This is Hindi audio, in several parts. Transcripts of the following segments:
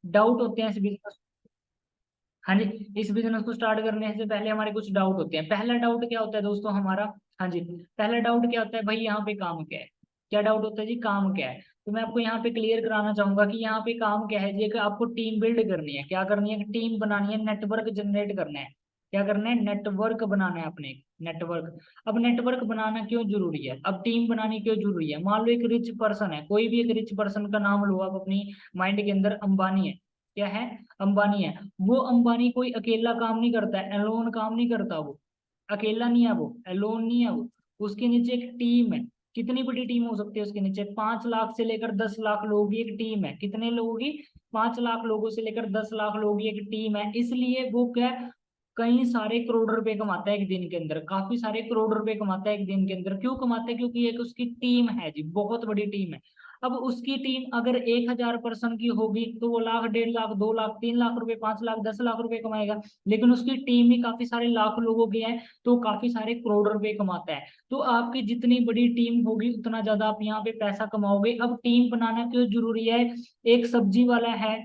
डाउट होते हैं इस बिजनेस। हाँ जी, इस बिजनेस को स्टार्ट करने से पहले हमारे कुछ डाउट होते हैं। पहला डाउट क्या होता है दोस्तों हमारा? हाँ जी, पहला डाउट क्या होता है भाई, यहाँ पे काम क्या है? क्या डाउट होता है जी? काम क्या है? तो मैं आपको यहाँ पे क्लियर कराना चाहूंगा कि यहाँ पे काम क्या है जी, कि आपको टीम बिल्ड करनी है। क्या करनी है? टीम बनानी है, नेटवर्क जनरेट करना है। क्या करना है? नेटवर्क बनाना है अपने। नेटवर्क। अब नेटवर्क बनाना क्यों जरूरी है? अब टीम बनानी क्यों जरूरी है? मान लो एक रिच पर्सन है, कोई भी एक रिच पर्सन का नाम लो आप अपनी माइंड के अंदर, अंबानी है। क्या है? अंबानी है। वो अंबानी कोई अकेला काम नहीं करता है, एलोन काम नहीं करता वो। अकेला नहीं है वो, एलोन नहीं है वो। उसके नीचे एक टीम है। कितनी बड़ी टीम हो सकती है उसके नीचे? 5 लाख से लेकर 10 लाख लोगों की एक टीम है। कितने लोगों की? 5 लाख लोगों से लेकर 10 लाख लोगों की एक टीम है। इसलिए वो क्या, कई सारे करोड़ रुपए कमाता है एक दिन के अंदर। काफी सारे करोड़ रुपए कमाता है एक दिन के अंदर। क्यों कमाता है? क्योंकि एक उसकी टीम है जी, बहुत बड़ी टीम है। अब उसकी टीम अगर 1,000 पर्सन की होगी तो वो लाख, 1.5 लाख, 2 लाख, 3 लाख रुपए, 5 लाख, 10 लाख रुपए कमाएगा। लेकिन उसकी टीम ही काफी सारे लाख लोगों की है, तो काफी सारे करोड़ रुपए कमाता है। तो आपकी जितनी बड़ी टीम होगी उतना ज्यादा आप यहाँ पे पैसा कमाओगे। अब टीम बनाना क्यों जरूरी है? एक सब्जी वाला है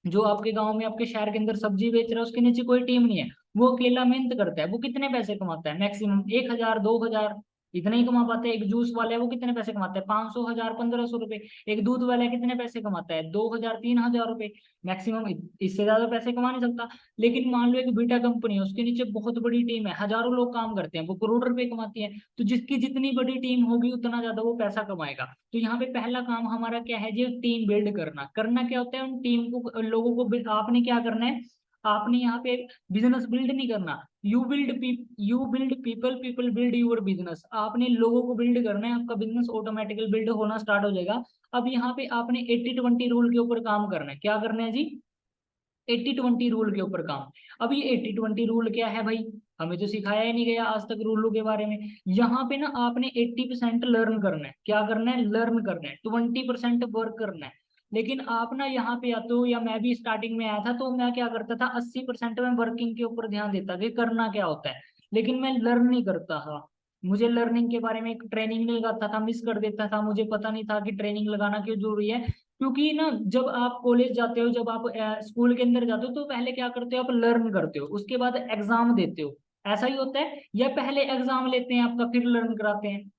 जो आपके गांव में, आपके शहर के अंदर सब्जी बेच रहा है, उसके नीचे कोई टीम नहीं है। वो अकेला मेहनत करता है, वो कितने पैसे कमाता है? मैक्सिमम 1,000, 2,000, इतना ही कमा पाता है। एक जूस वाला है, वो कितने पैसे कमाता है? 500, 1,000, 1,500 रुपए। एक दूध वाला है, कितने पैसे कमाता है? 2,000, 3,000 रुपए मैक्सिमम। इससे ज्यादा पैसे कमा नहीं सकता। लेकिन मान लो एक बीटा कंपनी है, उसके नीचे बहुत बड़ी टीम है, हजारों लोग काम करते हैं, वो करोड़ रुपए कमाती है। तो जिसकी जितनी बड़ी टीम होगी उतना ज्यादा वो पैसा कमाएगा। तो यहाँ पे पहला काम हमारा क्या है जी? टीम बिल्ड करना। करना क्या होता है? उन टीम को, लोगों को आपने क्या करना है? आपने यहाँ पे बिजनेस बिल्ड नहीं करना। You build people, people build your business. आपने लोगों को बिल्ड करना है, आपका बिजनेस ऑटोमेटिकली बिल्ड होना स्टार्ट हो जाएगा। अब यहाँ पे आपने 80-20 रूल के ऊपर काम करना है। क्या करना है जी? 80-20 रूल के ऊपर काम। अब ये 80-20 रूल क्या है भाई? हमें तो सिखाया ही नहीं गया आज तक रूलों के बारे में। यहाँ पे ना आपने 80% लर्न करना है। क्या करना है? लर्न करना है। 20% वर्क करना है। लेकिन आप ना यहाँ पे आते हो, या मैं भी स्टार्टिंग में आया था तो मैं क्या करता था, 80% में वर्किंग के ऊपर ध्यान देता कि करना क्या होता है, लेकिन मैं लर्न नहीं करता था। मुझे लर्निंग के बारे में एक ट्रेनिंग नहीं लगाता था, मिस कर देता था। मुझे पता नहीं था कि ट्रेनिंग लगाना क्यों जरूरी है। क्योंकि ना जब आप कॉलेज जाते हो, जब आप स्कूल के अंदर जाते हो, तो पहले क्या करते हो? आप लर्न करते हो, उसके बाद एग्जाम देते हो। ऐसा ही होता है, या पहले एग्जाम लेते हैं आपका फिर लर्न कराते हैं?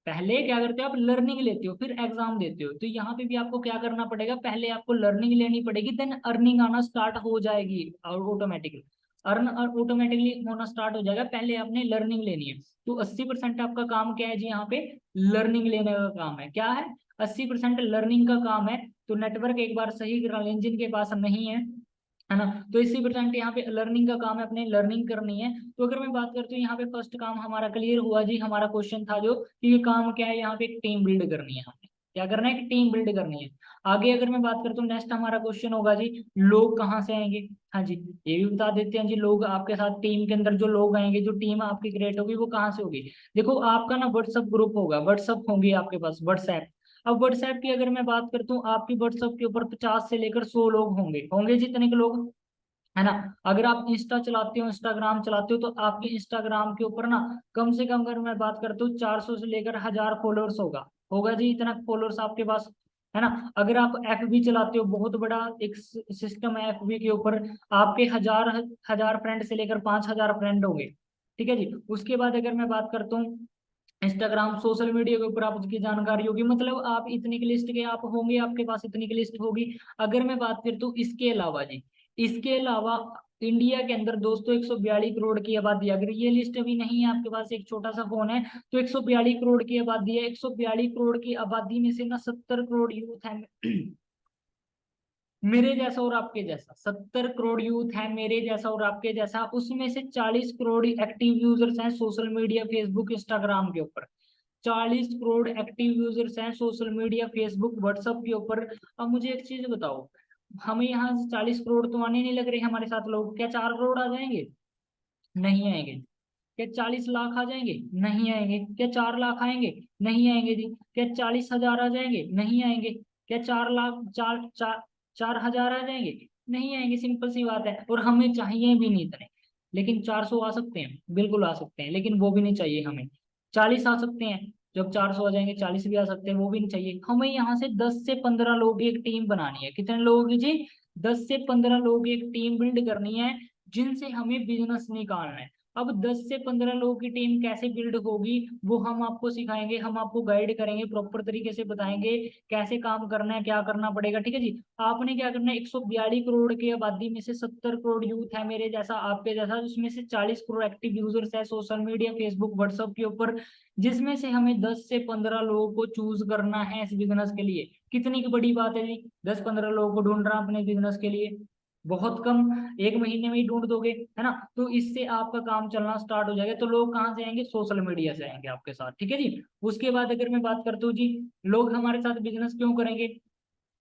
पहले क्या करते हो? आप लर्निंग लेते हो फिर एग्जाम देते हो। तो यहाँ पे भी आपको क्या करना पड़ेगा? पहले आपको लर्निंग लेनी पड़ेगी, देन अर्निंग आना स्टार्ट हो जाएगी और ऑटोमेटिकली अर्न और ऑटोमेटिकली होना स्टार्ट हो जाएगा। पहले आपने लर्निंग लेनी है। तो 80% आपका काम क्या है जी? यहाँ पे लर्निंग लेने का काम है। क्या है? 80% लर्निंग का काम है। तो नेटवर्क एक बार सही करा लें जिनके पास नहीं है ना। तो 80% यहाँ पे लर्निंग का काम है, अपने लर्निंग करनी है। तो अगर मैं बात करती हूँ यहाँ पे फर्स्ट काम हमारा क्लियर हुआ जी। हमारा क्वेश्चन था जो कि ये काम क्या है, यहाँ पे एक टीम बिल्ड करनी है हमें। क्या करना है? कि टीम बिल्ड करनी है। आगे अगर मैं बात करता हूँ, नेक्स्ट हमारा क्वेश्चन होगा जी, लोग कहाँ से आएंगे? हाँ जी, ये भी बता देते हैं जी। लोग आपके साथ टीम के अंदर जो लोग आएंगे, जो टीम आपकी क्रिएट होगी, वो कहाँ से होगी? देखो, आपका ना व्हाट्सअप ग्रुप होगा, व्हाट्सअप होंगे आपके पास, व्हाट्सएप। अब व्हाट्सएप की अगर मैं बात करता हूँ, आपकी व्हाट्सएप के ऊपर 50 से लेकर 100 लोग होंगे, होंगे जितने के लोग, है ना। अगर आप इंस्टा चलाते हो, इंस्टाग्राम चलाते हो, तो आपके इंस्टाग्राम के ऊपर ना कम से कम अगर मैं बात करता हूँ 400 से लेकर 1,000 फॉलोअर्स होगा। होगा जी, इतना फॉलोअर्स आपके पास, है ना। अगर आप एफबी चलाते हो, बहुत बड़ा एक सिस्टम है एफबी के ऊपर, आपके हजार हजार फ्रेंड से लेकर 5,000 फ्रेंड होंगे। ठीक है जी। उसके बाद अगर मैं बात करता हूँ इंस्टाग्राम, सोशल मीडिया के ऊपर आपकी जानकारी होगी, मतलब आप इतनी की लिस्ट के आप होंगे, आपके पास इतनी की लिस्ट होगी। अगर मैं बात करता हूँ इसके अलावा जी, इसके अलावा इंडिया के अंदर दोस्तों 142 करोड़ की आबादी है। अगर ये लिस्ट अभी नहीं है आपके पास, एक छोटा सा फोन है, तो 142 करोड़ की आबादी है। 142 करोड़ की आबादी में से ना 70 करोड़ यूथ है मेरे जैसा और आपके जैसा। 70 करोड़ यूथ है मेरे जैसा और आपके जैसा। उसमें से 40 करोड़ एक्टिव यूजर्स हैं सोशल मीडिया, फेसबुक, इंस्टाग्राम के ऊपर। 40 करोड़ एक्टिव यूजर्स हैं सोशल मीडिया, फेसबुक, व्हाट्सएप के ऊपर। अब मुझे एक चीज बताओ, हमें यहाँ से 40 करोड़ तो आने नहीं लग रहे हमारे साथ लोग। क्या 4 करोड़ आ जाएंगे? नहीं आएंगे। क्या 40 लाख आ जाएंगे? नहीं आएंगे। क्या 4 लाख आएंगे? नहीं आएंगे जी। क्या 40,000 आ जाएंगे? नहीं आएंगे। क्या 4 लाख, 4,000 आ जाएंगे? नहीं आएंगे। सिंपल सी बात है। और हमें चाहिए भी नहीं इतने। लेकिन 400 आ सकते हैं, बिल्कुल आ सकते हैं, लेकिन वो भी नहीं चाहिए हमें। 40 आ सकते हैं, जब 400 आ जाएंगे 40 भी आ सकते हैं, वो भी नहीं चाहिए हमें। यहाँ से 10 से 15 लोगों की एक टीम बनानी है। कितने लोगों की जी? 10 से 15 लोगों की एक टीम बिल्ड करनी है जिनसे हमें बिजनेस निकालना है। अब 10 से 15 लोगों की टीम कैसे बिल्ड होगी वो हम आपको सिखाएंगे, हम आपको गाइड करेंगे, प्रॉपर तरीके से बताएंगे कैसे काम करना है, क्या करना पड़ेगा। ठीक है जी। आपने क्या करना है, 142 करोड़ की आबादी में से 70 करोड़ यूथ है मेरे जैसा आपके जैसा, उसमें से 40 करोड़ एक्टिव यूजर्स है सोशल मीडिया फेसबुक व्हाट्सएप के ऊपर, जिसमें से हमें 10 से 15 लोगों को चूज करना है इस बिजनेस के लिए। कितनी की बड़ी बात है जी, 10-15 लोगों को ढूंढ रहा अपने बिजनेस के लिए, बहुत कम, एक महीने में ही ढूंढ दोगे, है ना। तो इससे आपका काम चलना स्टार्ट हो जाएगा। तो लोग कहाँ से आएंगे, सोशल मीडिया से आएंगे आपके साथ। ठीक है जी। उसके बाद अगर मैं बात करता हूँ जी, लोग हमारे साथ बिजनेस क्यों करेंगे,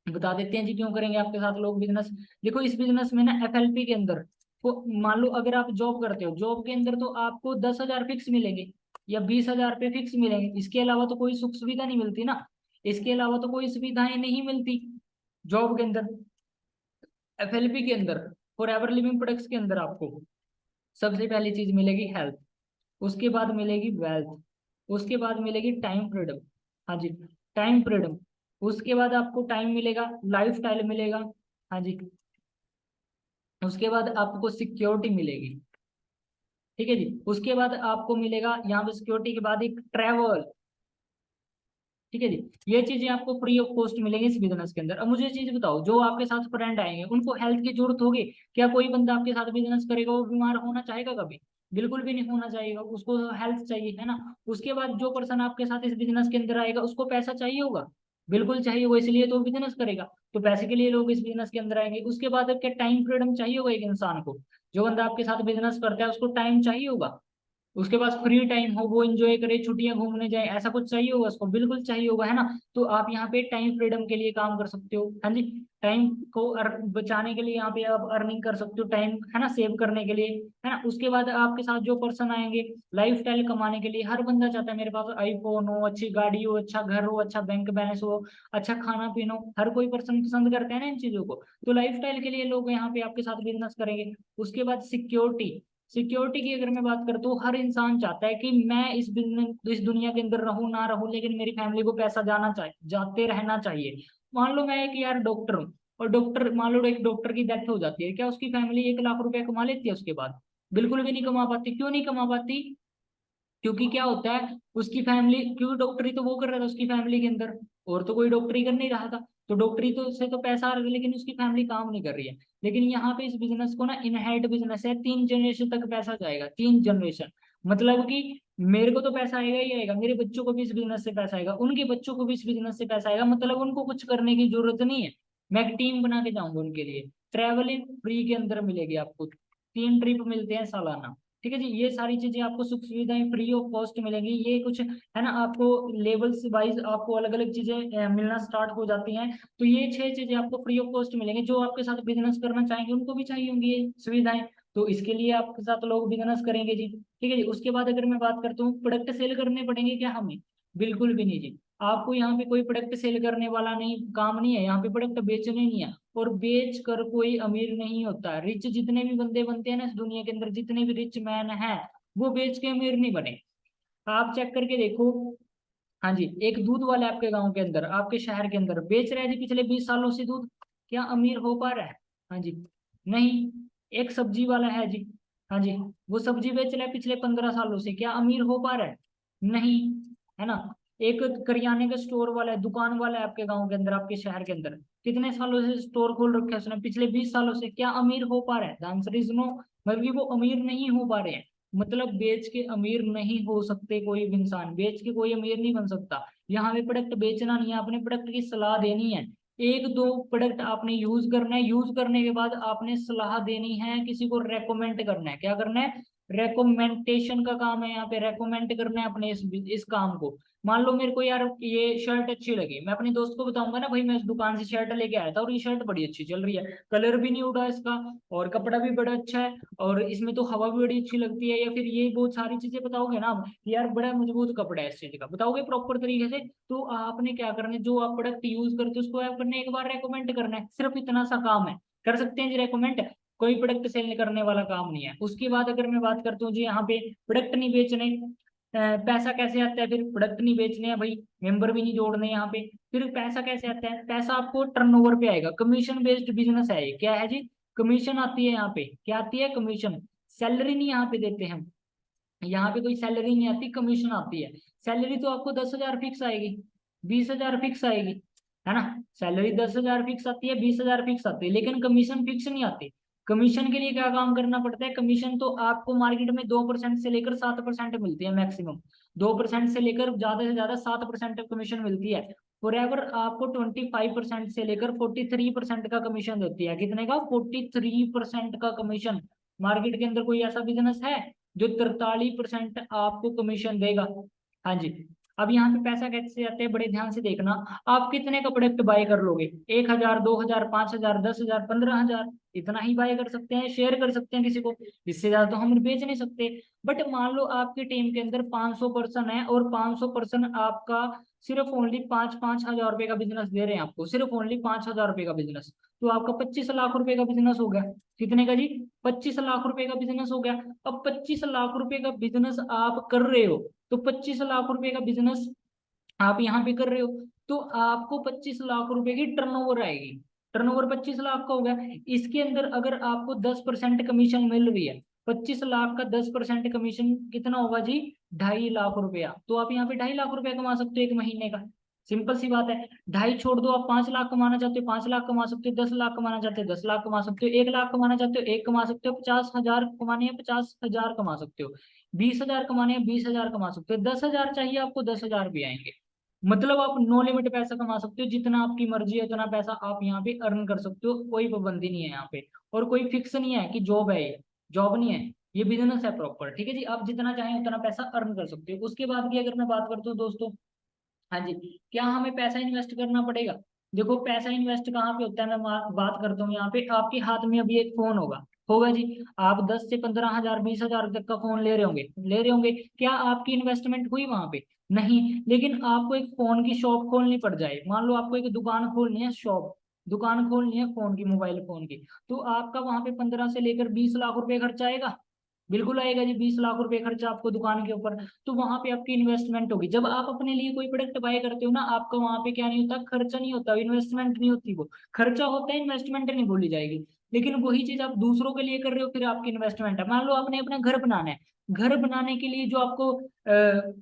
बता देते हैं जी क्यों करेंगे आपके साथ लोग बिजनेस। देखो इस बिजनेस में ना एफएलपी के अंदर, तो मान लो अगर आप जॉब करते हो, जॉब के अंदर तो आपको 10,000 फिक्स मिलेंगे या 20,000 रुपये फिक्स मिलेंगे, इसके अलावा तो कोई सुख सुविधा नहीं मिलती ना, इसके अलावा तो कोई सुविधाएं नहीं मिलती जॉब के अंदर। एफएलपी के अंदर, फॉर एवर लिविंग प्रोडक्ट्स के अंदर आपको सबसे पहली चीज मिलेगी हेल्थ, उसके बाद मिलेगी वेल्थ, उसके बाद मिलेगी टाइम फ्रीडम। हाँ जी, टाइम फ्रीडम। उसके बाद आपको टाइम मिलेगा, लाइफ स्टाइल मिलेगा। हाँ जी। उसके बाद आपको सिक्योरिटी मिलेगी। ठीक है जी। उसके बाद आपको मिलेगा यहाँ पे सिक्योरिटी के बाद एक ट्रैवल। ठीक है जी। ये चीजें आपको फ्री ऑफ कॉस्ट मिलेंगी इस बिजनेस के अंदर। अब मुझे चीज बताओ, जो आपके साथ फ्रेंड आएंगे उनको हेल्थ की जरूरत होगी, क्या कोई बंदा आपके साथ बिजनेस करेगा वो बीमार होना चाहेगा कभी, बिल्कुल भी नहीं होना चाहेगा, उसको हेल्थ चाहिए, है ना। उसके बाद जो पर्सन आपके साथ इस बिजनेस के अंदर आएगा उसको पैसा चाहिए होगा, बिल्कुल चाहिए होगा, इसलिए तो बिजनेस करेगा। तो पैसे के लिए लोग इस बिजनेस के अंदर आएंगे। उसके बाद क्या टाइम फ्रीडम चाहिए होगा एक इंसान को, जो बंदा आपके साथ बिजनेस करता है उसको टाइम चाहिए होगा, उसके पास फ्री टाइम हो, वो एंजॉय करे, छुट्टियां घूमने जाए, ऐसा कुछ चाहिए होगा उसको, बिल्कुल चाहिए होगा, है ना। तो आप यहाँ पे टाइम फ्रीडम के लिए काम कर सकते हो। हाँ जी। टाइम को बचाने के लिए यहाँ पे आप अर्निंग कर सकते हो, टाइम है ना सेव करने के लिए, है ना। उसके बाद आपके साथ जो पर्सन आएंगे लाइफ स्टाइल कमाने के लिए, हर बंदा चाहता है मेरे पास आईफोन हो, अच्छी गाड़ी हो, अच्छा घर हो, अच्छा बैंक बैलेंस हो, अच्छा खाना पीना हो, हर कोई पर्सन पसंद करते हैं ना इन चीजों को। तो लाइफ स्टाइल के लिए लोग यहाँ पे आपके साथ बिजनेस करेंगे। उसके बाद सिक्योरिटी, सिक्योरिटी की अगर मैं बात करता हूँ, हर इंसान चाहता है कि मैं इस बिजनेस इस दुनिया के अंदर रहूं ना रहूं, लेकिन मेरी फैमिली को पैसा जाना चाहिए, जाते रहना चाहिए। मान लो मैं एक यार डॉक्टर हूँ, और डॉक्टर, मान लो एक डॉक्टर की डेथ हो जाती है, क्या उसकी फैमिली 1 लाख रुपए कमा लेती है उसके बाद, बिल्कुल भी नहीं कमा पाती। क्यों नहीं कमा पाती, क्योंकि क्या होता है उसकी फैमिली, क्योंकि डॉक्टरी तो वो कर रहा था उसकी फैमिली के अंदर, और तो कोई डॉक्टरी कर नहीं रहा था, तो डॉक्टरी तो से तो पैसा आ रहा था, लेकिन उसकी फैमिली काम नहीं कर रही है। लेकिन यहाँ पे इस बिजनेस को ना इनहेरिट बिजनेस है, 3 जनरेशन तक पैसा जाएगा, 3 जनरेशन। मतलब कि मेरे को तो पैसा आएगा ही आएगा, मेरे बच्चों को भी इस बिजनेस से पैसा आएगा, उनके बच्चों को भी इस बिजनेस से पैसा आएगा, मतलब उनको कुछ करने की जरूरत नहीं है, मैं एक टीम बना के जाऊंगा उनके लिए। ट्रैवलिंग फ्री के अंदर मिलेगी आपको, 3 ट्रिप मिलते हैं सालाना। ठीक है जी। ये सारी चीजें आपको सुख सुविधाएं फ्री ऑफ कॉस्ट मिलेंगी, ये कुछ है ना, आपको लेवल्स वाइज आपको अलग अलग चीजें मिलना स्टार्ट हो जाती हैं। तो ये 6 चीजें आपको फ्री ऑफ कॉस्ट मिलेंगी, जो आपके साथ बिजनेस करना चाहेंगे उनको भी चाहिए होंगी ये सुविधाएं, तो इसके लिए आपके साथ लोग बिजनेस करेंगे जी। ठीक है जी। उसके बाद अगर मैं बात करता हूँ, प्रोडक्ट सेल करने पड़ेंगे क्या हमें, बिल्कुल भी नहीं जी। आपको यहाँ पे कोई प्रोडक्ट सेल करने वाला नहीं, काम नहीं है, यहाँ पे प्रोडक्ट बेचने नहीं है, और बेच कर कोई अमीर नहीं होता। रिच जितने भी बंदे बनते हैं ना इस दुनिया के अंदर, जितने भी रिच मैन हैं, वो बेच के अमीर नहीं बने। आप चेक करके देखो। हाँ जी। एक दूध वाला आपके गांव के अंदर, आपके शहर के अंदर बेच रहा है जी पिछले 20 सालों से दूध, क्या अमीर हो पा रहा है, हाँ जी, नहीं। एक सब्जी वाला है जी, हाँ जी, वो सब्जी बेच रहा है पिछले 15 सालों से, क्या अमीर हो पा रहा है, नहीं, है ना। एक करियाने का स्टोर वाला है, दुकान वाला है आपके गांव के अंदर, आपके शहर के अंदर, कितने सालों से स्टोर खोल रखा है उसने, पिछले 20 सालों से, क्या अमीर हो पा रहा है, द आंसर इज नो। मतलब कि वो अमीर नहीं हो पा रहे हैं, मतलब बेच के अमीर नहीं हो सकते, कोई भी इंसान बेच के कोई अमीर नहीं बन सकता। यहाँ पे प्रोडक्ट बेचना नहीं है, आपने प्रोडक्ट की सलाह देनी है। एक दो प्रोडक्ट आपने यूज करना है, यूज करने के बाद आपने सलाह देनी है, किसी को रेकमेंड करना है, क्या करना है, रेकमेंटेशन का काम है यहाँ पे, रेकमेंड करना है अपने इस काम को। मान लो मेरे को यार ये शर्ट अच्छी लगी, मैं अपने दोस्त को बताऊंगा ना, भाई मैं इस दुकान से शर्ट लेके आया था और ये शर्ट बड़ी अच्छी चल रही है, कलर भी नहीं उड़ा इसका, और कपड़ा भी बड़ा अच्छा है, और इसमें तो हवा भी बड़ी अच्छी लगती है, या फिर ये बहुत सारी चीजें बताओगे ना आप, यार बड़ा मजबूत कपड़ा है, इस चीज का बताओगे प्रॉपर तरीके से, तो आपने क्या करना है, जो आप प्रोडक्ट यूज करते हो उसको आपने एक बार रेकमेंड करना है, सिर्फ इतना सा काम है, कर सकते हैं जी रेकमेंड, कोई प्रोडक्ट सेल करने वाला काम नहीं है। उसके बाद अगर मैं बात करता हूँ जी, यहाँ पे प्रोडक्ट नहीं बेचने, पैसा कैसे आता है, फिर प्रोडक्ट नहीं बेचने हैं भाई, मेंबर भी नहीं जोड़ने यहाँ पे, फिर पैसा कैसे आता है, पैसा आपको टर्नओवर पे आएगा। कमीशन बेस्ड बिजनेस है ये, क्या है जी, कमीशन आती है यहाँ पे, क्या आती है, कमीशन। सैलरी नहीं यहाँ पे देते हम, यहाँ पे कोई सैलरी नहीं आती, कमीशन आती है। सैलरी तो आपको 10,000 फिक्स आएगी, 20,000 फिक्स आएगी, है ना। सैलरी 10,000 फिक्स आती है, 20,000 फिक्स आती है, लेकिन कमीशन फिक्स नहीं आती। कमीशन के लिए क्या काम करना पड़ता है, कमीशन तो आपको मार्केट में 2% से लेकर 7% मिलती है मैक्सिमम, 2% से लेकर ज्यादा से ज्यादा 7% कमीशन मिलती है। फॉर एवर आपको 25% से लेकर 43% का कमीशन देती है। कितने का, 43% का कमीशन। मार्केट के अंदर कोई ऐसा बिजनेस है जो 43% आपको कमीशन देगा। हाँ जी। अब यहाँ पे पैसा कैसे आते हैं, बड़े ध्यान से देखना। आप कितने का प्रोडक्ट बाय कर लोगे, 1,000, 2,000, 5,000, 10,000, 15,000, इतना ही बाय कर सकते हैं, शेयर कर सकते हैं किसी को, इससे ज्यादा तो हम बेच नहीं सकते। बट मान लो आपकी टीम के अंदर 500 पर्सन है और 500 पर्सन आपका सिर्फ ओनली 5,000 रुपए का बिजनेस दे रहे हैं आपको, सिर्फ ओनली 5,000 रुपए का बिजनेस, तो आपका 25 लाख रुपए का बिजनेस हो गया। कितने का जी, 25 लाख रुपए का बिजनेस हो गया। अब 25 लाख रुपए का बिजनेस आप कर रहे हो, तो 25 लाख रुपए का बिजनेस आप यहाँ पे कर रहे हो, तो आपको 25 लाख रुपए की टर्नओवर आएगी। टर्नओवर 25 लाख का हो गया। इसके अंदर अगर आपको 10% कमीशन मिल रही है, 25 लाख का 10% कमीशन कितना होगा जी, 2.5 लाख रुपया। तो आप यहाँ पे 2.5 लाख रुपया कमा सकते हो एक महीने का। सिंपल सी बात है। ढाई छोड़ दो, आप 5 लाख कमाना चाहते हो 5 लाख कमा सकते हो, 10 लाख कमाना चाहते हो 10 लाख कमा सकते हो, 1 लाख कमाना चाहते हो 1 कमा सकते हो, 50,000 कमाने हैं 50,000 कमा सकते हो, 20,000 कमाने हैं 20,000 कमा सकते हो, 10,000 चाहिए आपको 10,000 भी आएंगे। मतलब आप नो लिमिट पैसा कमा सकते हो, जितना आपकी मर्जी है उतना पैसा आप यहाँ पे अर्न कर सकते हो, कोई पाबंदी नहीं है यहाँ पे। और कोई फिक्स नहीं है कि जॉब है, ये जॉब नहीं है, ये बिजनेस है प्रॉपर, ठीक है जी। आप जितना चाहें उतना पैसा अर्न कर सकते हो। उसके बाद की अगर मैं बात करता हूँ दोस्तों, हाँ जी, क्या हमें पैसा इन्वेस्ट करना पड़ेगा। देखो पैसा इन्वेस्ट कहाँ पे होता है, मैं बात करता हूँ यहाँ पे। आपके हाथ में अभी एक फोन होगा, होगा जी, आप 10 से 15,000, 20,000 तक का फोन ले रहे होंगे, क्या आपकी इन्वेस्टमेंट हुई वहां पे, नहीं। लेकिन आपको एक फोन की शॉप खोलनी पड़ जाए, मान लो आपको एक दुकान खोलनी है, शॉप, दुकान खोलनी है फोन की, मोबाइल फोन की, तो आपका वहां पे 15 से लेकर 20 लाख रुपए खर्चा आएगा, बिल्कुल आएगा जी। 20 लाख रुपए खर्चा आपको दुकान के ऊपर, तो वहां पे आपकी इन्वेस्टमेंट होगी। जब आप अपने लिए कोई प्रोडक्ट बाय करते हो ना, आपका वहां पे क्या नहीं होता, खर्चा नहीं होता, इन्वेस्टमेंट नहीं होती, वो खर्चा होता है, इन्वेस्टमेंट नहीं बोली जाएगी। लेकिन वही चीज आप दूसरों के लिए कर रहे हो, फिर आपकी इन्वेस्टमेंट है। मान लो आपने अपना घर बनाना है, घर बनाने के लिए जो आपको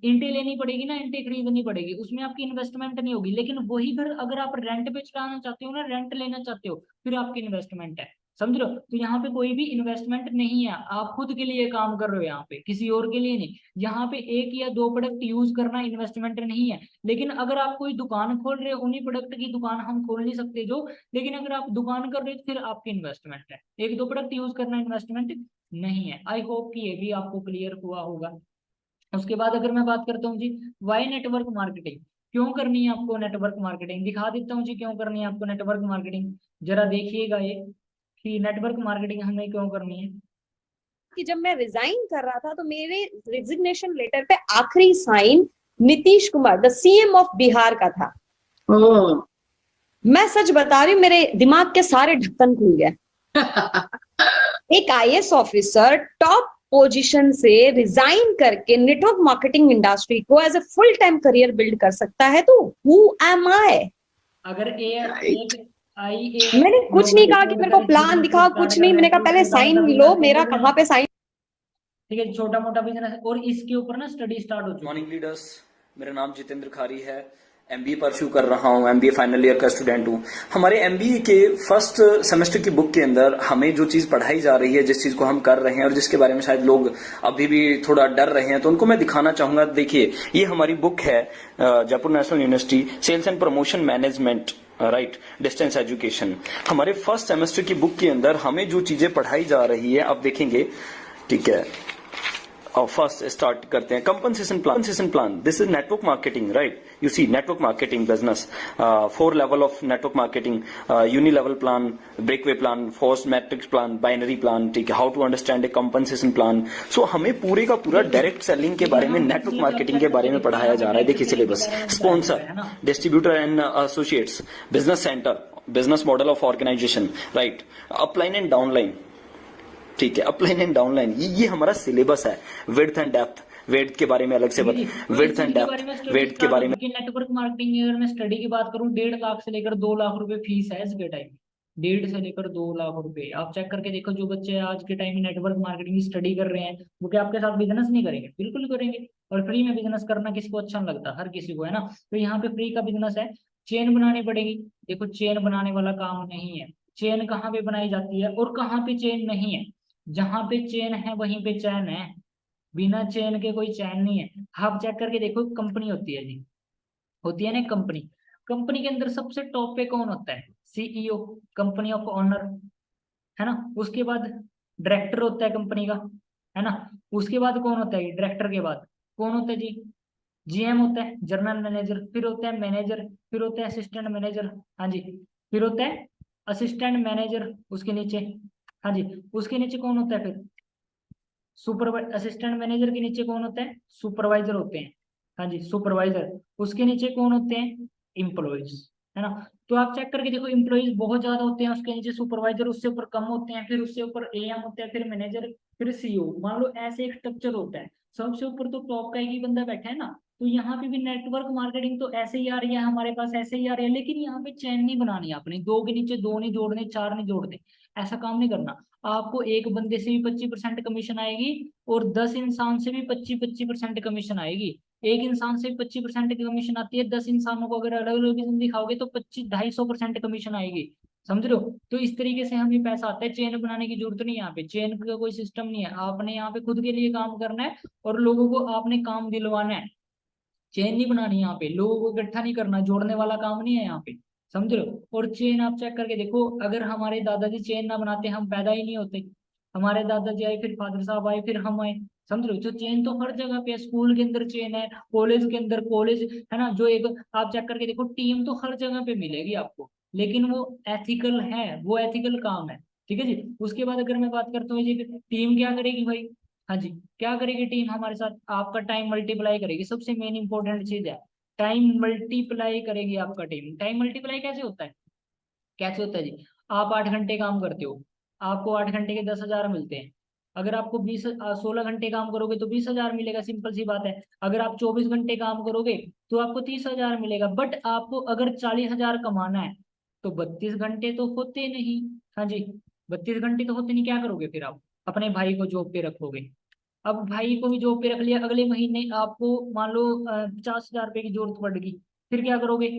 ईंटें लेनी पड़ेगी ना, ईंटें खरीदनी पड़ेगी, उसमें आपकी इन्वेस्टमेंट नहीं होगी। लेकिन वही घर अगर आप रेंट पे चलाना चाहते हो ना, रेंट लेना चाहते हो, फिर आपकी इन्वेस्टमेंट है, समझ रहे हो। तो यहाँ पे कोई भी इन्वेस्टमेंट नहीं है, आप खुद के लिए काम कर रहे हो यहाँ पे, किसी और के लिए नहीं। यहाँ पे एक या दो प्रोडक्ट यूज करना इन्वेस्टमेंट नहीं है। लेकिन अगर आप कोई दुकान खोल रहे हो, उन्हीं प्रोडक्ट की दुकान हम खोल नहीं सकते जो, लेकिन अगर आप दुकान कर रहे हो तो फिर आपकी इन्वेस्टमेंट है। एक दो प्रोडक्ट यूज करना इन्वेस्टमेंट नहीं है। आई होप कि ये भी आपको क्लियर हुआ होगा। उसके बाद अगर मैं बात करता हूँ जी, वाई नेटवर्क मार्केटिंग, क्यों करनी है आपको नेटवर्क मार्केटिंग, दिखा देता हूँ जी क्यों करनी है आपको नेटवर्क मार्केटिंग। जरा देखिएगा ये कि नेटवर्क मार्केटिंग हमें क्यों करनी है। कि जब मैं रिजाइन कर रहा था तो मेरे रिजिग्नेशन लेटर पे आखिरी sign Nitish Kumar the CM of Bihar का था। मैं सच बता रही हूँ, मेरे दिमाग के सारे ढक्कन खुल गए। एक आईएएस ऑफिसर टॉप पोजीशन से रिजाइन करके नेटवर्क मार्केटिंग इंडस्ट्री को as a full time career build कर सकता है, तो हु एम आई। अगर मैंने कुछ नहीं कहा कि मेरे को प्लान दिखा, कुछ नहीं, मैंने कहा पहले साइन लो, मेरा कहाँ पे साइन। ठीक है, छोटा मोटा बिजनेस और इसके ऊपर ना स्टडी स्टार्ट हो चुकी है। मॉर्निंग लीडर्स, मेरा नाम जितेंद्र खारी है, एमबीए परस्यू कर रहा हूँ, एमबीए फाइनल ईयर का स्टूडेंट हूँ। हमारे एमबीए के फर्स्ट सेमेस्टर की बुक के अंदर हमें जो चीज पढ़ाई जा रही है, जिस चीज को हम कर रहे हैं और जिसके बारे में शायद लोग अभी भी थोड़ा डर रहे हैं, तो उनको मैं दिखाना चाहूंगा। देखिए, ये हमारी बुक है Jaipur national university sales and promotion management, right, distance education. हमारे फर्स्ट सेमेस्टर की बुक के अंदर हमें जो चीजें पढ़ाई जा रही है, आप देखेंगे, ठीक है। और फर्स्ट स्टार्ट करते हैं compensation plan. This is network marketing, right. You see network marketing business, 4 level of network marketing, uni level plan, breakaway plan, force matrix plan, binary plan, ठीक है। How to understand a compensation plan. So हमें पूरे का पूरा डायरेक्ट सेलिंग के बारे में, नेटवर्क मार्केटिंग के बारे में पढ़ाया जा रहा है। देखिए syllabus, sponsor, distributor and associates, business centre, business model of organisation, right, upline and downline, ठीक है, अपलाइन एंड डाउनलाइन, ये हमारा सिलेबस है। विड्थ एंड डेप्थ, वेट के बारे में अलग से ठीक है जी। तो विड्थ इस एंड चीज के बारे में डेप्थ, स्टडी वेट के स्टार्ट बारे में। होगी कि नेटवर्क मार्केटिंग अगर मैं स्टडी की बात करूँ 1.5 लाख से लेकर 2 लाख रुपए फीस है इसके टाइम। 1.5 से लेकर 2 लाख रुपए आप चेक करके देखो। जो बच्चे आज के टाइम में नेटवर्क मार्केटिंग की स्टडी कर रहे हैं वो क्या आपके साथ बिजनेस नहीं करेंगे? बिल्कुल करेंगे। और फ्री में बिजनेस करना किसको अच्छा नहीं लगता? हर किसी को, है ना। तो यहाँ पे फ्री का बिजनेस है। चेन बनानी पड़ेगी। देखो चेन बनाने वाला काम नहीं है। चेन कहाँ पे बनाई जाती है और कहाँ पे चेन नहीं है? जहाँ पे चेन है वहीं पे चैन है। बिना चेन के कोई चैन नहीं है। आप चेक करके देखो, कंपनी होती है जी, होती है ना कंपनी। कंपनी के अंदर सबसे टॉप पे कौन होता है? सीईओ, कंपनी ऑफ ओनर, है ना। उसके बाद डायरेक्टर होता है कंपनी का, है ना। उसके बाद कौन होता है? डायरेक्टर के बाद कौन होता है जी? जीएम होता है, जनरल मैनेजर। फिर होता है मैनेजर। फिर होता है असिस्टेंट मैनेजर। हाँ जी। फिर होता है असिस्टेंट मैनेजर उसके नीचे। हाँ जी। उसके नीचे कौन होता है फिर? सुपरवाइजर। असिस्टेंट मैनेजर के नीचे कौन होता है? सुपरवाइजर होते हैं। हाँ जी, सुपरवाइजर। उसके नीचे कौन होते हैं? इम्प्लॉइज, है ना। तो आप चेक करके देखो, इम्प्लॉइज बहुत ज्यादा होते हैं, उसके नीचे सुपरवाइजर, उससे ऊपर कम होते हैं, फिर उससे ऊपर एएम होते हैं, फिर मैनेजर, फिर सीईओ। मान लो ऐसे एक स्ट्रक्चर होता है। सबसे ऊपर तो टॉप का एक ही बंदा बैठा है ना। तो यहाँ पे भी नेटवर्क मार्केटिंग तो ऐसे ही आ रही है हमारे पास, ऐसे ही आ रही है। लेकिन यहाँ पे चैन नहीं बनानी है आपने। दो के नीचे दो नहीं जोड़ने, चार नहीं जोड़ने। ऐसा काम नहीं करना। आपको एक बंदे से भी 25% कमीशन आएगी और 10 इंसान से भी 25-25% कमीशन आएगी। एक इंसान से 25% की कमीशन आती है, 10 इंसानों को अगर अलग अलग दिखाओगे तो 25-250% कमीशन आएगी। समझ रहे हो? तो इस तरीके से हमें पैसा आता है। चेन बनाने की जरूरत नहीं है। यहाँ पे चेन का कोई सिस्टम नहीं है। आपने यहाँ पे खुद के लिए काम करना है और लोगों को आपने काम दिलवाना है। चेन नहीं बनानी यहाँ पे, लोगों को इकट्ठा नहीं करना, जोड़ने वाला काम नहीं है यहाँ पे। समझ रहे हो? और चेन आप चेक करके देखो, अगर हमारे दादाजी चेन ना बनाते हम पैदा ही नहीं होते। हमारे दादाजी आए, फिर फादर साहब आए, फिर हम आए। समझ रहे हो? तो चेन तो हर जगह पे है। स्कूल के अंदर चेन है, कॉलेज के अंदर कॉलेज, है ना। जो एक आप चेक करके देखो, टीम तो हर जगह पे मिलेगी आपको, लेकिन वो एथिकल है, वो एथिकल काम है। ठीक है जी। उसके बाद अगर मैं बात करता हूँ जी, टीम क्या करेगी भाई? हाँ जी, क्या करेगी टीम हमारे साथ? आपका टाइम मल्टीप्लाई करेगी। सबसे मेन इंपॉर्टेंट चीज है, टाइम मल्टीप्लाई करेगी आपका टीम। टाइम मल्टीप्लाई कैसे होता है? कैसे होता है जी? आप 8 घंटे काम करते हो, आपको 8 घंटे के 10,000 मिलते हैं। अगर आपको 16 घंटे काम करोगे तो 20,000 मिलेगा। सिंपल सी बात है। अगर आप 24 घंटे काम करोगे तो आपको 30,000 मिलेगा। बट आपको अगर 40,000 कमाना है तो 32 घंटे तो होते नहीं। हाँ जी, 32 घंटे तो होते नहीं। क्या करोगे फिर? आप अपने भाई को जॉब पे रखोगे। अब भाई को भी जॉब पे रख लिया, अगले महीने आपको मान लो 50,000 रुपए की जरूरत पड़ गई। फिर क्या करोगे?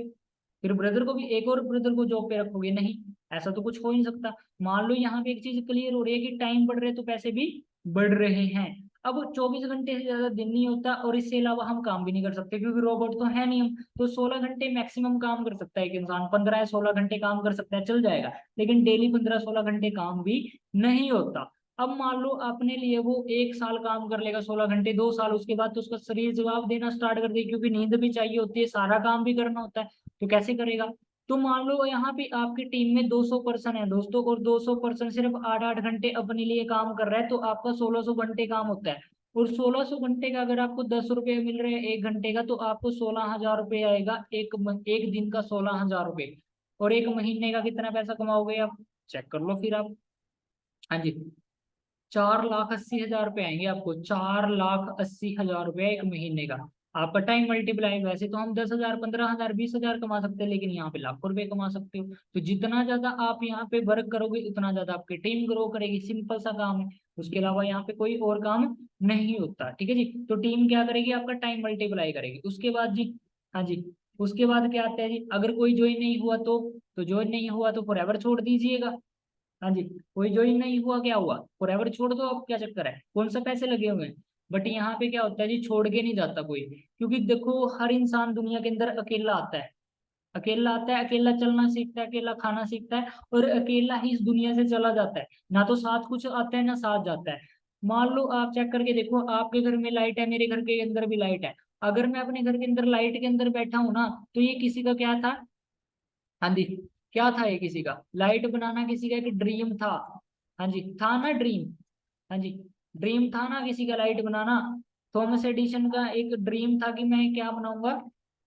फिर ब्रदर को भी, एक और ब्रदर को जॉब पे रखोगे? नहीं, ऐसा तो कुछ हो ही नहीं सकता। मान लो यहाँ पे एक चीज क्लियर हो रही है कि टाइम बढ़ रहे तो पैसे भी बढ़ रहे हैं। अब 24 घंटे से ज्यादा दिन नहीं होता और इससे अलावा हम काम भी नहीं कर सकते क्योंकि रोबोट तो है नहीं हम। तो 16 घंटे मैक्सिमम काम कर सकता है एक इंसान। 15 या 16 घंटे काम कर सकता है, चल जाएगा। लेकिन डेली 15-16 घंटे काम भी नहीं होता। अब मान लो अपने लिए वो 1 साल काम कर लेगा 16 घंटे, 2 साल, उसके बाद तो उसका शरीर जवाब देना स्टार्ट कर दे, क्योंकि नींद भी चाहिए होती है, सारा काम भी करना होता है। तो कैसे करेगा? तो मान लो यहाँ पे आपकी टीम में 200 पर्सन है दोस्तों, और 200 पर्सन सिर्फ 8-8 घंटे अपने लिए काम कर रहा है, तो आपका 1600 घंटे काम होता है। और 1600 घंटे का अगर आपको 10 रुपये मिल रहे हैं 1 घंटे का, तो आपको 16,000 रुपये आएगा एक दिन का, 16,000 रुपये। और एक महीने का कितना पैसा कमाओगे आप? चेक कर लो फिर आप। हाँ जी, 4,80,000 रुपये आएंगे आपको। 4,80,000 रुपये एक महीने का। आपका टाइम मल्टीप्लाई, वैसे तो हम 10,000, 15,000, 20,000 कमा सकते हैं, लेकिन यहाँ पे लाखों रुपए कमा सकते हो। तो जितना ज्यादा आप यहाँ पे वर्क करोगे उतना ज्यादा आपकी टीम ग्रो करेगी। सिंपल सा काम है। उसके अलावा यहाँ पे कोई और काम नहीं होता। ठीक है जी। तो टीम क्या करेगी? आपका टाइम मल्टीप्लाई करेगी। उसके बाद जी, हाँ जी, उसके बाद क्या आता है जी? अगर कोई ज्वाइन नहीं हुआ तो ज्वाइन नहीं हुआ तो फॉरएवर छोड़ दीजिएगा। हाँ जी, कोई ज्वाइन नहीं हुआ, क्या हुआ? फॉरएवर छोड़ दो। अब क्या चक्कर है? कौन सा पैसे लगे हुए हैं? बट यहाँ पे क्या होता है जी, छोड़ के नहीं जाता कोई। क्योंकि देखो हर इंसान दुनिया के अंदर अकेला आता है। अकेला आता है, अकेला चलना सीखता है, अकेला खाना सीखता है, और अकेला ही इस दुनिया से चला जाता है। ना तो साथ कुछ आता है ना साथ जाता है। मान लो आप चेक करके देखो, आपके घर में लाइट है, मेरे घर के अंदर भी लाइट है। अगर मैं अपने घर के अंदर लाइट के अंदर बैठा हूं ना, तो ये किसी का क्या था? हाँ जी, क्या था ये? किसी का लाइट बनाना, किसी का एक ड्रीम था। हाँ जी, था ना ड्रीम? हाँ जी, ड्रीम था ना किसी का लाइट बनाना। थॉमस एडिशन का एक ड्रीम था कि मैं क्या बनाऊंगा?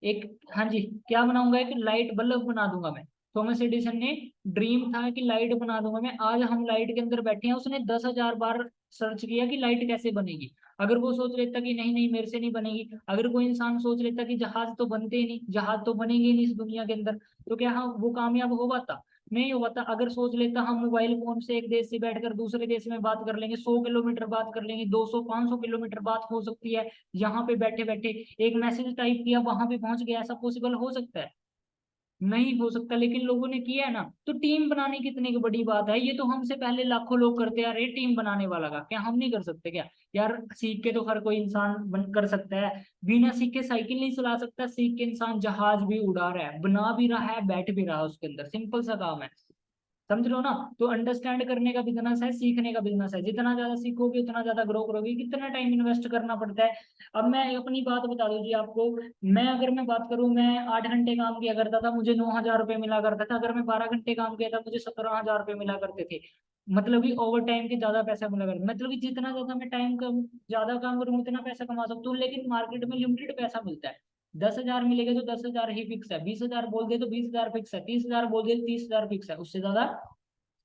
एक, हाँ जी, क्या बनाऊंगा? एक लाइट बल्ब बना दूंगा मैं। थॉमस एडिसन ने ड्रीम था कि लाइट बना दूंगा मैं, आज हम लाइट के अंदर बैठे हैं, उसने 10,000 बार सर्च किया कि लाइट कैसे बनेगी। अगर वो सोच लेता कि नहीं नहीं मेरे से नहीं बनेगी, अगर कोई इंसान सोच लेता कि जहाज तो बनते ही नहीं, जहाज तो बनेंगे ही नहीं इस दुनिया के अंदर, तो क्या हाँ वो कामयाब हो पाता? नहीं हो पाता। अगर सोच लेता हम मोबाइल फोन से एक देश से बैठकर दूसरे देश में बात कर लेंगे, 100 किलोमीटर बात कर लेंगे, 200 500 किलोमीटर बात हो सकती है, यहाँ पे बैठे बैठे एक मैसेज टाइप किया वहां पे पहुंच गया, ऐसा पॉसिबल हो सकता है? नहीं हो सकता। लेकिन लोगों ने किया है ना। तो टीम बनाने कितने की बड़ी बात है, ये तो हमसे पहले लाखों लोग करते आ रहे हैं, टीम बनाने वाला का क्या हम नहीं कर सकते क्या? यार सीख के तो हर कोई इंसान बन कर सकता है, बिना सीखे साइकिल नहीं चला सकता, सीख के इंसान जहाज भी उड़ा रहा है, बना भी रहा है, बैठ भी रहा है उसके अंदर, सिंपल सा काम है। समझ लो ना। तो अंडरस्टैंड करने का बिजनेस है, सीखने का बिजनेस है, जितना ज्यादा सीखोगे उतना ज्यादा ग्रो करोगे। कितना टाइम इन्वेस्ट करना पड़ता है? अब मैं अपनी बात बता दूं जी आपको। मैं बात करूं, मैं 8 घंटे काम किया करता था, मुझे 9,000 रुपये मिला करता था। अगर मैं 12 घंटे काम किया था, मुझे 17,000 रुपये मिला करते थे। मतलब कि ओवर टाइम के ज्यादा पैसा मिला करता, मतलब कि जितना ज्यादा मैं टाइम कम ज्यादा काम करूँ उतना पैसा कमा सकता हूँ। लेकिन मार्केट में लिमिटेड पैसा मिलता है। 10,000 मिलेगा तो 10,000 ही फिक्स है, 20,000 बोल दे तो 20,000 फिक्स है, 30,000 बोल दे तो 30,000 फिक्स है, उससे ज्यादा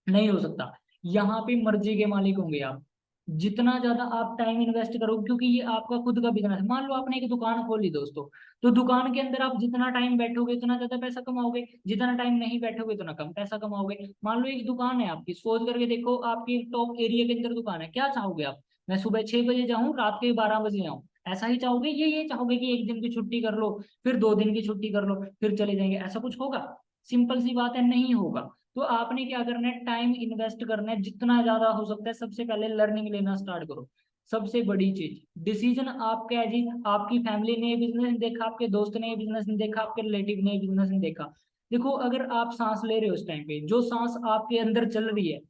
नहीं हो सकता। यहाँ पे मर्जी के मालिक होंगे आप, जितना ज्यादा आप टाइम इन्वेस्ट करोगे, क्योंकि ये आपका खुद का बिजनेस है। मान लो आपने एक दुकान खोली दोस्तों, तो दुकान के अंदर आप जितना टाइम बैठोगे उतना ज्यादा पैसा कमाओगे, जितना टाइम नहीं बैठोगे उतना कम पैसा कमाओगे। मान लो एक दुकान है आपकी, सोच करके देखो, आपकी टॉप एरिया के अंदर दुकान है, क्या चाहोगे आप? मैं सुबह 6 बजे जाऊं, रात के 12 बजे आऊं, ऐसा ही चाहोगे? ये चाहोगे कि एक दिन की छुट्टी कर लो, फिर 2 दिन की छुट्टी कर लो, फिर चले जाएंगे? ऐसा कुछ होगा? सिंपल सी बात है, नहीं होगा। तो आपने क्या करना है, टाइम इन्वेस्ट करना है जितना ज्यादा हो सकता है। सबसे पहले लर्निंग लेना स्टार्ट करो। सबसे बड़ी चीज, डिसीजन आपका है जी। आपकी फैमिली ने बिजनेस नहीं देखा, आपके दोस्त ने बिजनेस नहीं देखा, आपके रिलेटिव ने बिजनेस नहीं देखा। देखो अगर आप सांस ले रहे हो, उस टाइम पे जो सांस आपके अंदर चल रही है,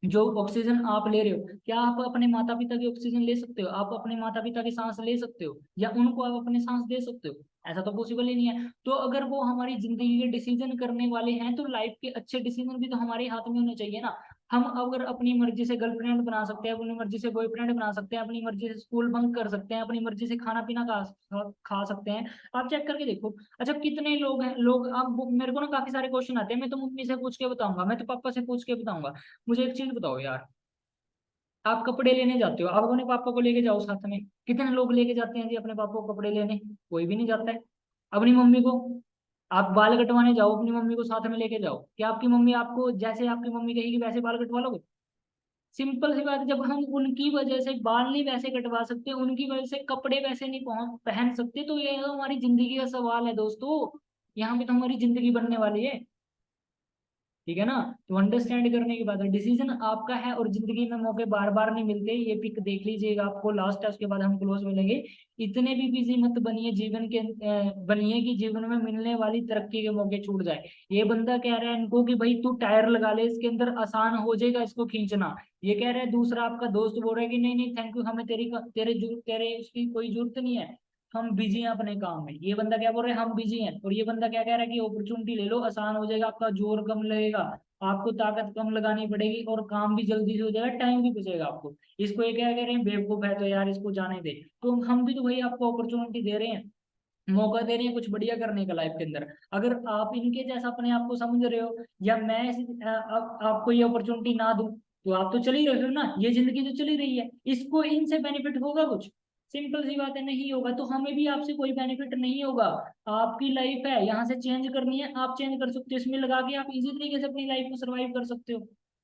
जो ऑक्सीजन आप ले रहे हो, क्या आप अपने माता पिता की ऑक्सीजन ले सकते हो? आप अपने माता पिता की सांस ले सकते हो, या उनको आप अपनी सांस दे सकते हो? ऐसा तो पॉसिबल ही नहीं है। तो अगर वो हमारी जिंदगी के डिसीजन करने वाले हैं, तो लाइफ के अच्छे डिसीजन भी तो हमारे हाथ में होने चाहिए ना। हम अगर अपनी मर्जी से गर्लफ्रेंड बना सकते हैं, अपनी मर्जी से बॉयफ्रेंड बना सकते हैं, अपनी मर्जी से स्कूल बंक कर सकते हैं, अपनी मर्जी से खाना पीना खा सकते हैं। आप चेक करके देखो। अच्छा कितने लोग हैं, लोग अब मेरे को ना काफी सारे क्वेश्चन आते हैं, मैं तो मम्मी से पूछ के बताऊंगा, मैं तो पापा से पूछ के बताऊंगा। मुझे एक चीज बताओ यार, आप कपड़े लेने जाते हो, आप अपने पापा को लेके जाओ साथ में। कितने लोग लेके जाते हैं जी अपने पापा को कपड़े लेने? कोई भी नहीं जाता है। अपनी मम्मी को, आप बाल कटवाने जाओ, अपनी मम्मी को साथ में लेके जाओ, क्या आपकी मम्मी आपको जैसे आपकी मम्मी कहेगी वैसे बाल कटवा लोगे? सिंपल सी बात है, जब हम उनकी वजह से बाल नहीं वैसे कटवा सकते, उनकी वजह से कपड़े वैसे नहीं पहन सकते, तो ये तो हमारी जिंदगी का सवाल है दोस्तों। यहाँ पे तो हमारी जिंदगी बनने वाली है। ठीक है ना। तो अंडरस्टैंड करने की बात है, डिसीजन आपका है, और जिंदगी में मौके बार बार नहीं मिलते। ये पिक देख लीजिएगा, आपको लास्ट है, उसके बाद हम क्लोज मिलेंगे। इतने भी बिजी मत बनिए जीवन के, बनिए कि जीवन में मिलने वाली तरक्की के मौके छूट जाए। ये बंदा कह रहा है इनको कि भाई तू टायर लगा ले, इसके अंदर आसान हो जाएगा इसको खींचना। ये कह रहा है, दूसरा आपका दोस्त बोल रहा है कि नहीं नहीं थैंक यू, हमें तेरे उसकी कोई जरूरत नहीं है, हम बिजी हैं अपने काम में। ये बंदा क्या बोल रहा है, हम बिजी हैं। और ये बंदा क्या कह रहा है कि अपॉर्चुनिटी ले लो, आसान हो जाएगा, आपका जोर कम लगेगा, आपको ताकत कम लगानी पड़ेगी, और काम भी जल्दी से हो जाएगा, टाइम भी बचेगा आपको। इसको ये क्या कह रहे हैं, बेवकूफ है तो यार इसको जाने दे। तो हम भी तो भाई आपको अपॉर्चुनिटी दे रहे हैं, मौका दे रहे हैं कुछ बढ़िया करने का लाइफ के अंदर। अगर आप इनके जैसा अपने आप को समझ रहे हो, या मैं आपको ये अपॉर्चुनिटी ना दूं, तो आप तो चल ही रहे हो ना, ये जिंदगी तो चली रही है, इसको इनसे बेनिफिट होगा कुछ? सिंपल सी बात है, नहीं होगा। तो हमें भी आपसे कोई बेनिफिट नहीं होगा। आपकी लाइफ है, यहाँ से चेंज करनी है, आप चेंज कर सकते हो, इसमें लगा के आप इजी तरीके से अपनी लाइफ में सर्वाइव कर सकते हो।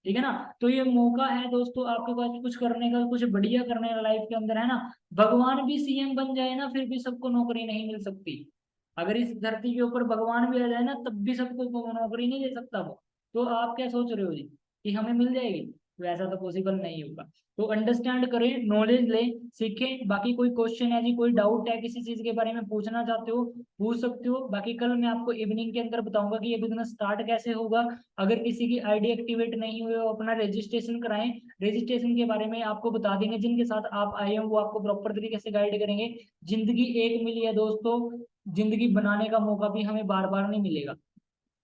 ठीक है ना। तो ये मौका है दोस्तों आपके पास कुछ करने का, कुछ बढ़िया करने का लाइफ के अंदर, है ना। भगवान भी सीएम बन जाए ना, फिर भी सबको नौकरी नहीं मिल सकती। अगर इस धरती के ऊपर भगवान भी आ जाए ना, तब भी सबको नौकरी नहीं दे सकता वो। तो आप क्या सोच रहे हो जी कि हमें मिल जाएगी? तो ऐसा तो पॉसिबल नहीं होगा। तो अंडरस्टैंड करें, नॉलेज लें, सीखें। बाकी कोई क्वेश्चन है जी, कोई डाउट है, किसी चीज के बारे में पूछना चाहते हो, पूछ सकते हो। बाकी कल मैं आपको इवनिंग के अंदर बताऊंगा कि ये बिजनेस स्टार्ट कैसे होगा। अगर किसी की आईडी एक्टिवेट नहीं हुई हो, अपना रजिस्ट्रेशन कराएं। रजिस्ट्रेशन के बारे में आपको बता देंगे, जिनके साथ आप आए हो वो आपको प्रॉपर तरीके से गाइड करेंगे। जिंदगी एक मिली है दोस्तों, जिंदगी बनाने का मौका भी हमें बार बार नहीं मिलेगा।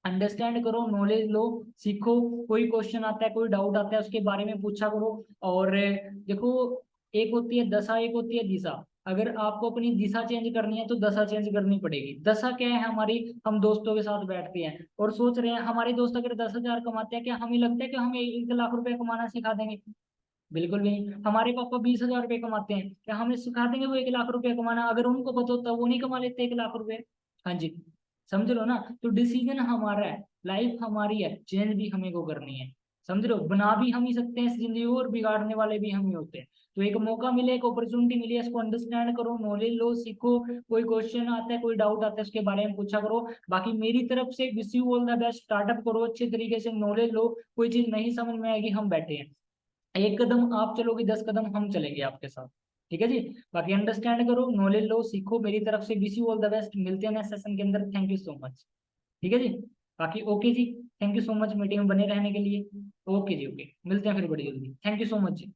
अंडरस्टैंड करो, नॉलेज लो, सीखो। कोई क्वेश्चन आता है, कोई डाउट आता है, उसके बारे में पूछा करो। और देखो, एक होती है दशा, एक होती है दिशा। अगर आपको अपनी दिशा चेंज करनी है तो दशा चेंज करनी पड़ेगी। दशा क्या है हमारी, हम दोस्तों के साथ बैठते हैं और सोच रहे हैं हमारे दोस्त अगर 10,000 कमाते हैं, क्या हमें लगता है कि हमें 1 लाख रुपए कमाना सिखा देंगे? बिल्कुल भी नहीं। हमारे पापा 20,000 रुपए कमाते हैं, क्या हमें सिखा देंगे वो 1 लाख रुपए कमाना? अगर उनको पता होता वो नहीं कमा लेते 1 लाख रुपए। हाँ जी, समझ लो ना। तो डिसीजन हमारा है, लाइफ हमारी है, चेंज भी हमें को करनी है। समझ लो, बना भी हम ही सकते हैं इस जिंदगी को और बिगाड़ने वाले भी हम ही होते हैं। तो एक मौका मिले, एक अपॉर्चुनिटी मिली है, इसको अंडरस्टैंड करो, नॉलेज लो, सीखो। कोई क्वेश्चन आता है, कोई डाउट आता है, उसके बारे में पूछा करो। बाकी मेरी तरफ से wish you all the best. Startup करो, अच्छे तरीके से नॉलेज लो। कोई चीज नहीं समझ में आएगी, हम बैठे हैं। 1 कदम आप चलोगे, 10 कदम हम चलेंगे आपके साथ। ठीक है जी। बाकी अंडरस्टैंड करो, नॉलेज लो, सीखो। मेरी तरफ से wish you all the best. मिलते हैं नेक्स्ट सेशन के अंदर। Thank you so much. ठीक है जी। बाकी ओके जी, thank you so much meeting में बने रहने के लिए। ओके जी, ओके, मिलते हैं फिर बड़ी जल्दी। Thank you so much ji.